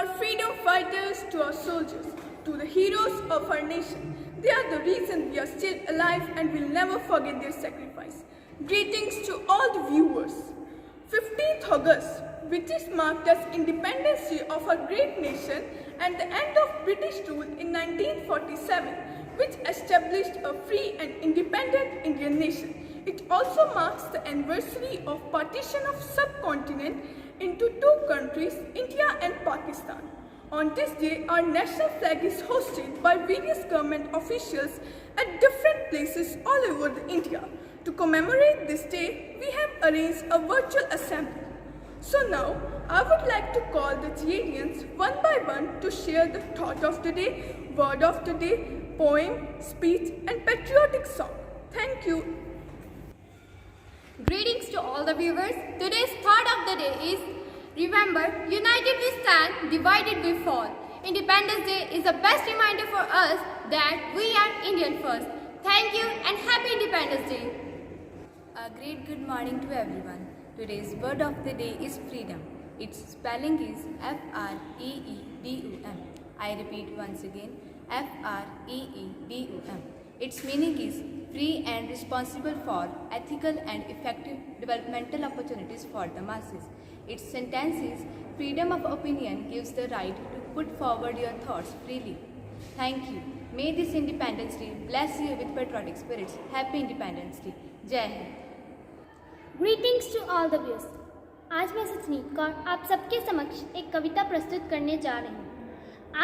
our freedom fighters, to our soldiers, to the heroes of our nation. They are the reason we are still alive and will never forget their sacrifice. Greetings to all the viewers. 15th August, which is marked as Independence Day of our great nation and the end of British rule in 1947, which established a free and independent Indian nation. It also marks the anniversary of partition of subcontinent into two countries, India and Pakistan. On this day, our national flag is hosted by various government officials at different places all over India. To commemorate this day, we have arranged a virtual assembly. So now, I would like to call the GADians one by one to share the thought of the day, word of the day, poem, speech and patriotic song. Thank you. Greetings to all the viewers. Today's thought of the day is, remember, united we stand, divided we fall. Independence Day is the best reminder for us that we are Indian first. Thank you and happy Independence Day. A great good morning to everyone. Today's word of the day is freedom. Its spelling is F-R-E-E-D-U-M. I repeat once again, F-R-E-E-D-U-M. Its meaning is free and responsible for ethical and effective developmental opportunities for the masses. Its sentence is, freedom of opinion gives the right to put forward your thoughts freely. Thank you. May this Independence Day bless you with patriotic spirits. Happy Independence Day. Jai Hind. Greetings to all the viewers. आज मैं सचनीत कौर आप सबके समक्ष एक कविता प्रस्तुत करने जा रही हूँ।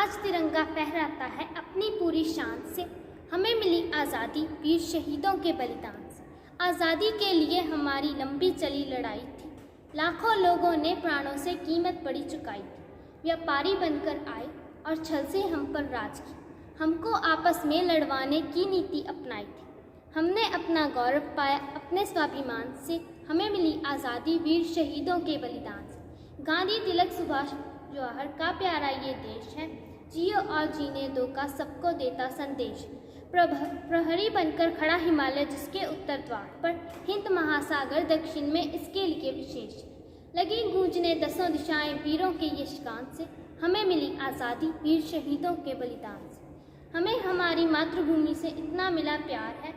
आज तिरंगा फहराता है अपनी पूरी शान से, हमें मिली आज़ादी वीर शहीदों के बलिदान से। आज़ादी के लिए हमारी लंबी चली लड़ाई थी, लाखों लोगों ने प्राणों से कीमत बड़ी चुकाई थी। व्यापारी बनकर आए और छल से हम पर राज की, हमको आपस में लड़वाने की नीति अपनाई थी। हमने अपना गौरव पाया अपने स्वाभिमान से, हमें मिली आज़ादी वीर शहीदों के बलिदान से। गांधी, तिलक, सुभाष, जवाहर का प्यारा ये देश है, जियो और जीने दो का सबको देता संदेश। प्रहरी बनकर खड़ा हिमालय जिसके उत्तर द्वार पर, हिंद महासागर दक्षिण में इसके लिए विशेष। लगी गूंजने दसों दिशाएं वीरों के यश गान से, हमें मिली आज़ादी वीर शहीदों के बलिदान से। हमें हमारी मातृभूमि से इतना मिला प्यार है,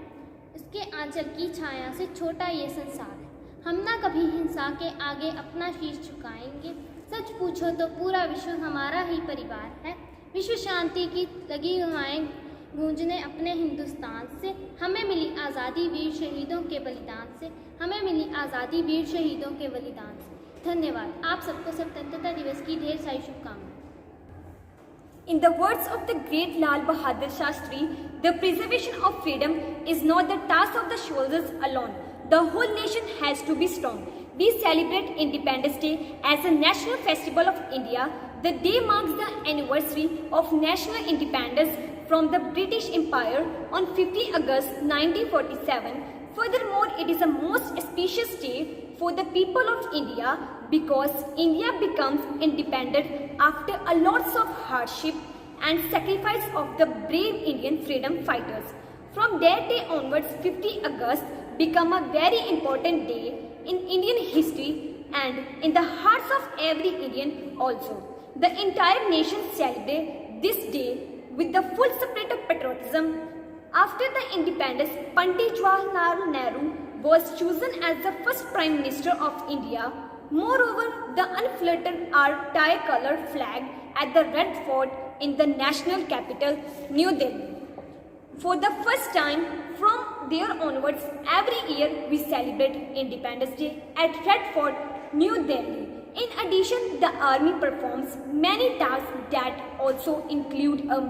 इसके आंचल की छाया से छोटा ये संसार है। हम ना कभी हिंसा के आगे अपना शीश झुकाएंगे, सच पूछो तो पूरा विश्व हमारा ही परिवार है। विश्व शांति की लगी हवाएं गूंजने अपने हिंदुस्तान से, हमें मिली आज़ादी वीर शहीदों के बलिदान से, हमें मिली आज़ादी वीर शहीदों के बलिदान से। धन्यवाद। आप सबको स्वतंत्रता दिवस की ढेर सारी शुभकामनाएं। In the words of the great Lal Bahadur Shastri, the preservation of freedom is not the task of the shoulders alone. The whole nation has to be strong. We celebrate Independence Day as a national festival of India. The day marks the anniversary of national independence from the British Empire on 50 August 1947. Furthermore, it is a most auspicious day for the people of India because India becomes independent after a lots of hardship and sacrifice of the brave Indian freedom fighters. From that day onwards, 50 August become a very important day in Indian history and in the hearts of every Indian also. The entire nation celebrates this day with the full spirit of patriotism. After the independence, Pandit Jawaharlal Nehru was chosen as the first Prime Minister of India. Moreover, the unfluttered our tri-colored flag at the Red Fort in the national capital, New Delhi. For the first time, from there onwards, every year we celebrate Independence Day at Red Fort, New Delhi. In addition, the army performs many tasks that also include a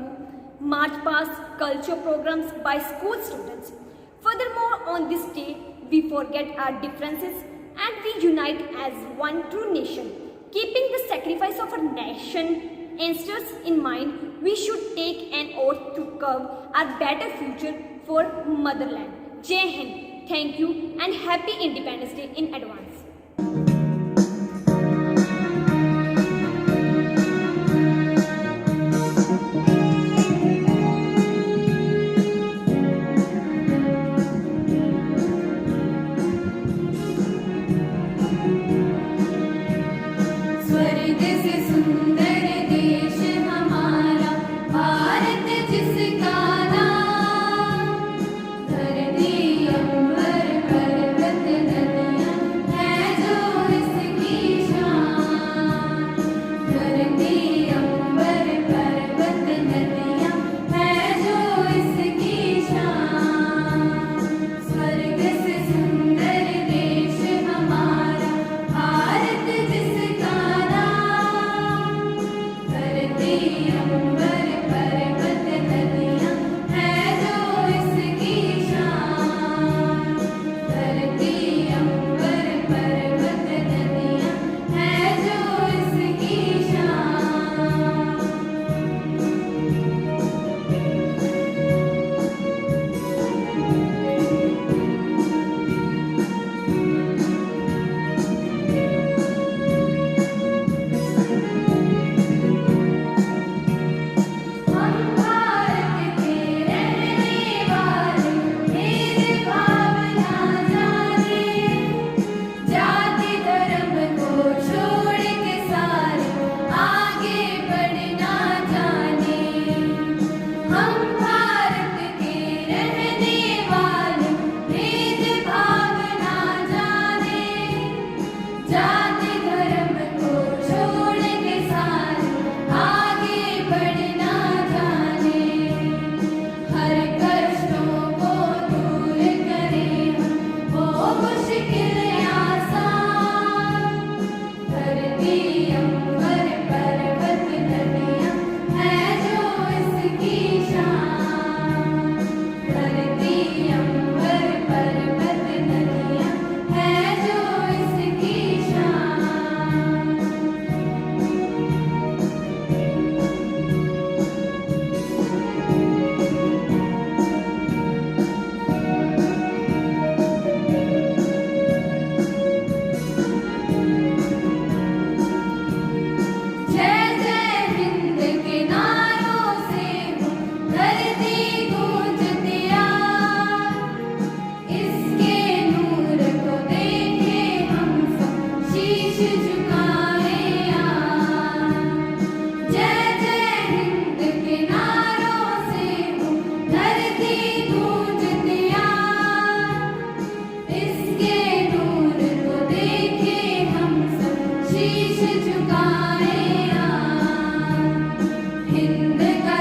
march past, culture programs by school students. Furthermore, on this day, we forget our differences and we unite as one true nation. Keeping the sacrifice of our nation ancestors in mind, we should take an oath to carve a better future for motherland. Jai Hind. Thank you and happy Independence Day in advance. स्वर्ग से सुंदर देश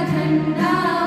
झंडा